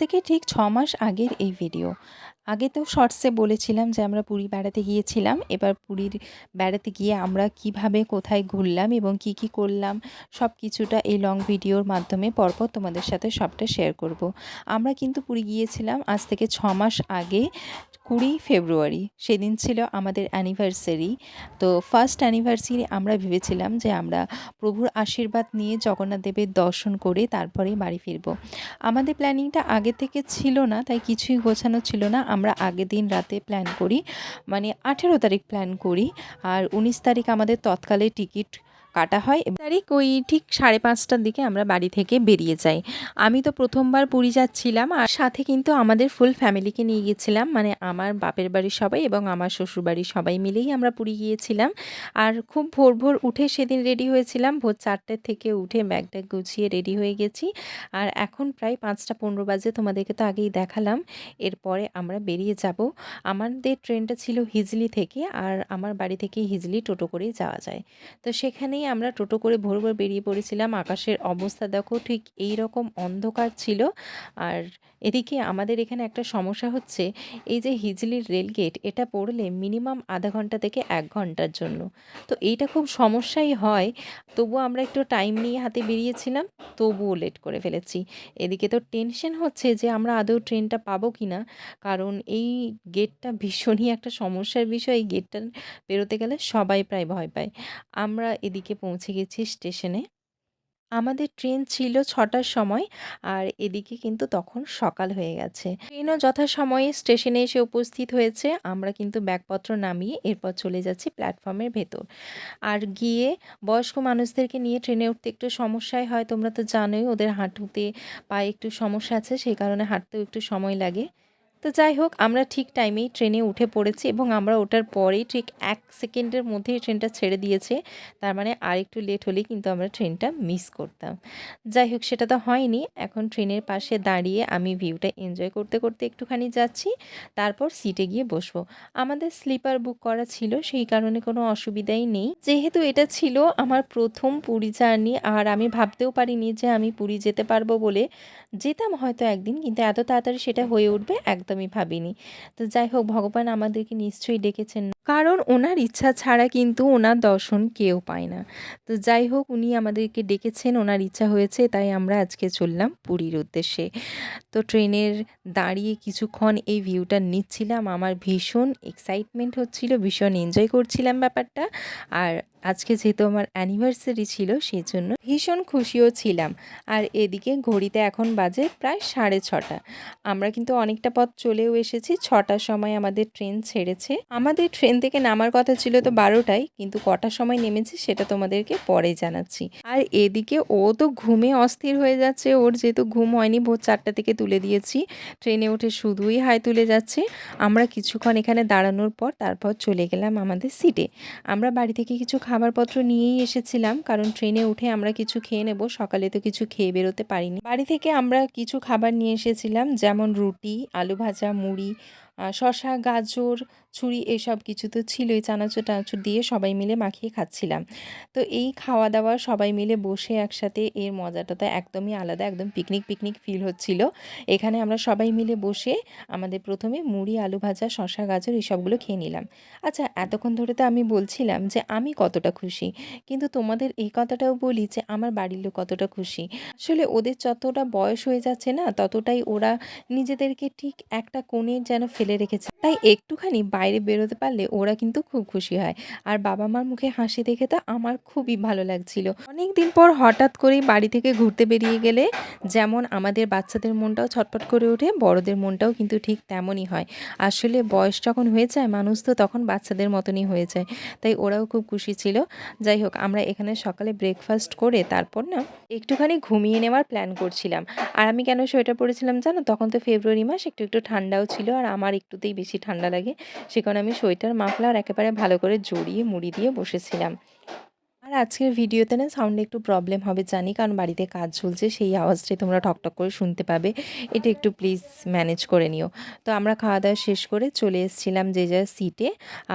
থেকে ঠিক ৬ মাস আগের এই ভিডিও। আগে তো শর্টসে বলেছিলাম যে আমরা পুরী বেড়াতে গিয়েছিলাম। এবার পুরীর বেড়াতে গিয়ে আমরা কিভাবে কোথায় ঘুরলাম এবং কি, কি করলাম সব কিছুটা এই লং ভিডিওর মাধ্যমে পরপর তোমাদের সাথে সবটা শেয়ার করব। আমরা কিন্তু পুরী গিয়েছিলাম আজ থেকে ৬ মাস আগে ২০ ফেব্রুয়ারি। সেদিন ছিল আমাদের অ্যানিভার্সারি। তো ফার্স্ট অ্যানিভার্সারি আমরা ভেবেছিলাম যে আমরা প্রভুর আশীর্বাদ নিয়ে জগন্নাথ দেবের দর্শন করে তারপরেই বাড়ি ফিরব। আমাদের প্ল্যানিংটা আগে থেকে ছিল না, তাই কিছুই গোছানো ছিল না। আমরা আগের দিন রাতে প্ল্যান করি, মানে ১৮ তারিখ প্ল্যান করি, আর ১৯ তারিখ আমাদের তৎকালে টিকিট কাটা হয়। তারিখ ওই ঠিক ৫:৩০টার দিকে আমরা বাড়ি থেকে বেরিয়ে যাই। আমি তো প্রথমবার পুরী যাচ্ছিলাম, আর সাথে কিন্তু আমাদের ফুল ফ্যামিলিকে নিয়ে গিয়েছিলাম, মানে আমার বাপের বাড়ির সবাই এবং আমার শ্বশুরবাড়ির সবাই মিলেই আমরা পুরী গিয়েছিলাম। আর খুব ভোর ভোর উঠে সেদিন রেডি হয়েছিলাম, ভোর ৪টে থেকে উঠে ব্যাগ ট্যাগ গুছিয়ে রেডি হয়ে গেছি। আর এখন প্রায় ৫টা ১৫ বাজে, তোমাদেরকে তো আগেই দেখালাম। এরপরে আমরা বেরিয়ে যাব। আমাদের ট্রেনটা ছিল হিজলি থেকে, আর আমার বাড়ি থেকে হিজলি টোটো করেই যাওয়া যায়। তো সেখানেই আমরা টোটো করে ভোর ভোর বেরিয়ে পড়েছিলাম। আকাশের অবস্থা দেখো, ঠিক এই রকম অন্ধকার ছিল। আর এদিকে আমাদের এখানে একটা সমস্যা হচ্ছে, এই যে হিজলির রেলগেট, এটা পড়লে মিনিমাম আধা ঘন্টা থেকে ১ ঘন্টার জন্য। তো এইটা খুব সমস্যাই হয়। তবুও আমরা একটু টাইম নিয়ে হাতে বেরিয়েছিলাম, তবুও লেট করে ফেলেছি। এদিকে তো টেনশন হচ্ছে যে আমরা আদৌ ট্রেনটা পাবো কি না, কারণ এই গেটটা ভীষণই একটা সমস্যার বিষয়। এই গেটটা পেরোতে গেলে সবাই প্রায় ভয় পায়। আমরা এদিকে পৌঁছে গেছি স্টেশনে। আমাদের ট্রেন ছিল ৬টার সময়, আর এদিকে কিন্তু তখন সকাল হয়ে গেছে। ট্রেনও যথাসময়ে স্টেশনে এসে উপস্থিত হয়েছে। আমরা কিন্তু ব্যাগপত্র নামিয়ে এরপর চলে যাচ্ছি প্ল্যাটফর্মের ভেতর। আর গিয়ে বয়স্ক মানুষদেরকে নিয়ে ট্রেনে উঠতে একটু সমস্যাই হয়, তোমরা তো জানোই ওদের হাঁটুতে পায়ে একটু সমস্যা আছে, সেই কারণে হাঁটতেও একটু সময় লাগে। তো যাই হোক, আমরা ঠিক টাইমেই ট্রেনে উঠে পড়েছি এবং আমরা ওঠার পরেই ঠিক ১ সেকেন্ডের মধ্যেই ট্রেনটা ছেড়ে দিয়েছে। তার মানে আরেকটু লেট হলেই কিন্তু আমরা ট্রেনটা মিস করতাম। যাই হোক, সেটা তো হয়নি। এখন ট্রেনের পাশে দাঁড়িয়ে আমি ভিউটা এনজয় করতে করতে একটুখানি যাচ্ছি, তারপর সিটে গিয়ে বসবো। আমাদের স্লিপার বুক করা ছিল, সেই কারণে কোনো অসুবিধাই নেই। যেহেতু এটা ছিল আমার প্রথম পুরী জার্নি, আর আমি ভাবতেও পারিনি যে আমি পুরী যেতে পারবো বলে। যেতাম হয়তো একদিন, কিন্তু এত তাড়াতাড়ি সেটা হয়ে উঠবে একদমই ভাবিনি। তো যাই হোক, ভগবান আমাদেরকে নিশ্চয়ই ডেকেছেন, কারণ ওনার ইচ্ছা ছাড়া কিন্তু ওনার দর্শন কেউ পায় না। তো যাই হোক, উনি আমাদেরকে ডেকেছেন, ওনার ইচ্ছা হয়েছে, তাই আমরা আজকে চললাম পুরীর উদ্দেশ্যে। তো ট্রেনের দাঁড়িয়ে কিছুক্ষণ এই ভিউটা নিচ্ছিলাম। আমার ভীষণ এক্সাইটমেন্ট হচ্ছিল, ভীষণ এনজয় করছিলাম ব্যাপারটা। আর আজকে যেহেতু আমার অ্যানিভার্সারি ছিল, সেই জন্য ভীষণ খুশিও ছিলাম। আর এদিকে ঘড়িতে এখন বাজে প্রায় 6:30। আমরা কিন্তু অনেকটা পথ চলেও এসেছি। 6টার সময় আমাদের ট্রেন ছেড়েছে। আমাদের ট্রেন থেকে নামার কথা ছিল তো 12টায়, কিন্তু কটার সময় নেমেছি সেটা তোমাদেরকে পরে জানাচ্ছি। আর এদিকে ও তো ঘুমে অস্থির হয়ে যাচ্ছে। ওর যেহেতু ঘুম হয়নি, ভোর 4টা থেকে তুলে দিয়েছি। ট্রেনে উঠে শুধুই হাই তুলে যাচ্ছে। আমরা কিছুক্ষণ এখানে দাঁড়ানোর পর তারপর চলে গেলাম আমাদের সিটে। আমরা বাড়ি থেকে কিছু খাবারপত্র নিয়েই এসেছিলাম, কারণ ট্রেনে উঠে আমরা কিছু খেয়ে নেব। সকালে তো কিছু খেয়ে বেরোতে পারিনি। বাড়ি থেকে আমরা কিছু খাবার নিয়ে এসেছিলাম, যেমন রুটি, আলু ভাজা, মুড়ি, শসা, গাজর, ছুরি, এসব কিছু তো ছিলই। চানাচুর টানাচুর দিয়ে সবাই মিলে মাখিয়ে খাচ্ছিলাম। তো এই খাওয়া দাওয়া সবাই মিলে বসে একসাথে, এর মজাটা তো একদমই আলাদা, একদম পিকনিক পিকনিক ফিল হচ্ছিল। এখানে আমরা সবাই মিলে বসে আমাদের প্রথমে মুড়ি, আলু ভাজা, শসা, গাজর এসবগুলো খেয়ে নিলাম। আচ্ছা, এতক্ষণ ধরে তো আমি বলছিলাম যে আমি কতটা খুশি, কিন্তু তোমাদের এই কথাটাও বলি যে আমার বাড়ির লোক কতটা খুশি। আসলে ওদের যতটা বয়স হয়ে যাচ্ছে না, ততটাই ওরা নিজেদেরকে ঠিক একটা কোণে যেন ফেলে রেখেছে। তাই একটুখানি বাইরে বেরোতে পারলে ওরা কিন্তু খুব খুশি হয়। আর বাবা মার মুখে হাসি দেখে তো আমার খুবই ভালো লাগছিল। অনেক দিন পর হঠাৎ করেই বাড়ি থেকে ঘুরতে বেরিয়ে গেলে যেমন আমাদের বাচ্চাদের মনটাও ছটফট করে ওঠে, বড়দের মনটাও কিন্তু ঠিক তেমনই হয়। আসলে বয়স যখন হয়ে যায় মানুষ, তো তখন বাচ্চাদের মতনই হয়ে যায়। তাই ওরাও খুব খুশি ছিল। যাই হোক, আমরা এখানে সকালে ব্রেকফাস্ট করে তারপর না একটুখানি ঘুমিয়ে নেওয়ার প্ল্যান করছিলাম। আর আমি কেন সোয়েটার পরেছিলাম জানো? তখন তো ফেব্রুয়ারি মাস, একটু একটু ঠান্ডাও ছিল, আর আমার একটুতেই বেশি ঠান্ডা লাগে। সে কারণে আমি সোয়েটার, মাফলার একেবারে ভালো করে জড়িয়ে মুড়ি দিয়ে বসেছিলাম। আর আজকের ভিডিওতে না সাউন্ডে একটু প্রবলেম হবে জানি, কারণ বাড়িতে কাজ চলছে, সেই আওয়াজটাই তোমরা ঠকঠক করে শুনতে পাবে। এটা একটু প্লিজ ম্যানেজ করে নিও। তো আমরা খাওয়া দাওয়া শেষ করে চলে এসেছিলাম যে যার সিটে।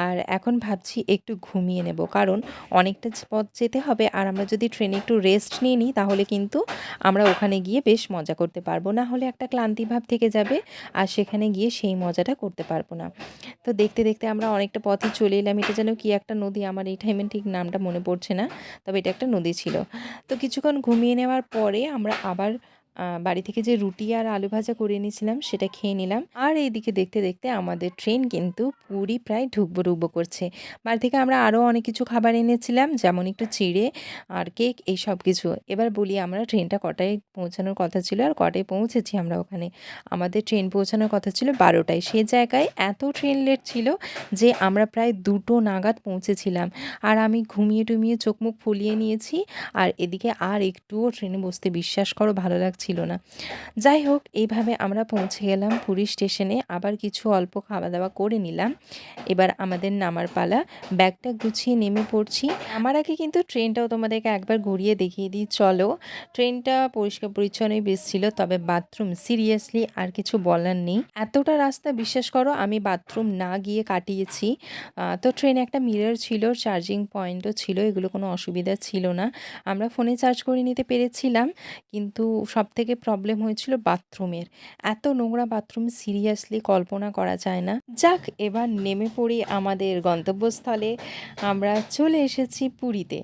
আর এখন ভাবছি একটু ঘুমিয়ে নেব, কারণ অনেকটা পথ যেতে হবে, আর আমরা যদি ট্রেনে একটু রেস্ট নিয়ে নিই তাহলে কিন্তু আমরা ওখানে গিয়ে বেশ মজা করতে পারবো, না হলে একটা ক্লান্তি ভাব থেকে যাবে আর সেখানে গিয়ে সেই মজাটা করতে পারবো না। তো দেখতে দেখতে আমরা অনেকটা পথে চলে এলাম। এটা যেন কি একটা নদী, আমার এই টাইমে ঠিক নামটা মনে পড়ছে না, তবে এটা একটা নদী ছিল। তো কিছুক্ষণ ঘুমিয়ে নেওয়ার পরে আমরা আবার বাড়ি থেকে যে রুটি আর আলু ভাজা করে এনেছিলাম সেটা খেয়ে নিলাম। আর এইদিকে দেখতে দেখতে আমাদের ট্রেন কিন্তু পুরী প্রায় ঢুকবো ঢুকবো করছে। বাড়ি থেকে আমরা আরও অনেক কিছু খাবার এনেছিলাম, যেমন একটু চিড়ে আর কেক, এই সব কিছু। এবার বলি আমরা ট্রেনটা কটায় পৌঁছানোর কথা ছিল আর কটায় পৌঁছেছি আমরা ওখানে। আমাদের ট্রেন পৌঁছানোর কথা ছিল 12টায়, সে জায়গায় এত ট্রেন লেট ছিল যে আমরা প্রায় 2টো নাগাদ পৌঁছেছিলাম। আর আমি ঘুমিয়ে টুমিয়ে চোখ মুখ ফুলিয়ে নিয়েছি, আর এদিকে আর একটুও ট্রেনে বসতে বিশ্বাস করো ভালো লাগছিল না। যাই হোক, এইভাবে আমরা পৌঁছে গেলাম পুরী স্টেশনে। আবার কিছু অল্প খাওয়া দাওয়া করে নিলাম। এবার আমাদের নামার পালা। ব্যাগটা গুছিয়ে নেমে পড়ছি। আমার আগে কিন্তু ট্রেনটাও তোমাদেরকে একবার ঘুরিয়ে দেখিয়ে দিই চলো। ট্রেনটা পরিষ্কার পরিচ্ছন্নই বেশ ছিল, তবে বাথরুম সিরিয়াসলি আর কিছু বলার নেই। এতটা রাস্তা বিশ্বাস করো আমি বাথরুম না গিয়ে কাটিয়েছি। তো ট্রেনে একটা মিরর ছিল, চার্জিং পয়েন্টও ছিল, এগুলো কোনো অসুবিধা ছিল না। আমরা ফোনে চার্জ করে নিতে পেরেছিলাম, কিন্তু সবথেকে প্রবলেম হয়েছিল বাথরুমের। এত নোংরা বাথরুম সিরিয়াসলি কল্পনা করা যায় না। যাক, এবার নেমে পড়ি আমাদের গন্তব্যস্থলে। আমরা চলে এসেছি পুরীতে।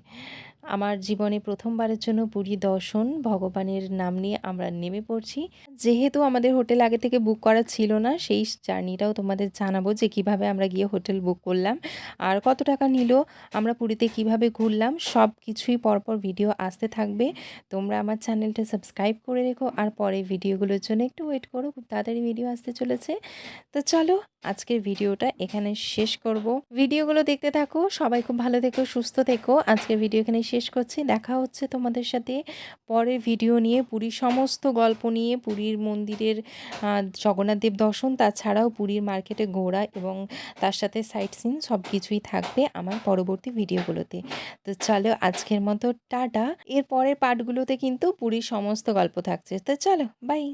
আমার জীবনে প্রথমবারের জন্য পুরী দর্শন, ভগবানের নাম নিয়ে আমরা নেমে পড়ছি। যেহেতু আমাদের হোটেল আগে থেকে বুক করা ছিল না, সেই জার্নিটাও তোমাদের জানাবো যে কিভাবে আমরা গিয়ে হোটেল বুক করলাম আর কত টাকা নিল, আমরা পুরীতে কিভাবে ঘুরলাম, সব কিছুই পরপর ভিডিও আসতে থাকবে। তোমরা আমার চ্যানেলটা সাবস্ক্রাইব করে রেখো, আর পরে ভিডিওগুলোর জন্য একটু ওয়েট করো, খুব তাড়াতাড়ি ভিডিও আসতে চলেছে। তো চলো আজকের ভিডিওটা এখানে শেষ করব। ভিডিওগুলো দেখতে থাকো, সবাই খুব ভালো থেকো, সুস্থ থেকো। আজকের ভিডিও এখানে শেষ করছি, দেখা হচ্ছে তোমাদের সাথে পরের ভিডিও নিয়ে, পুরীর সমস্ত গল্প নিয়ে, পুরীর মন্দিরের জগন্নাথ দেব দর্শন, তাছাড়াও পুরীর মার্কেটে ঘোরা এবং তার সাথে সাইট সিন সব কিছুই থাকবে আমার পরবর্তী ভিডিওগুলোতে। তো চলো আজকের মতো টাটা। এর পরের পার্টগুলোতে কিন্তু পুরীর সমস্ত গল্প থাকছে। তো চলো, বাই।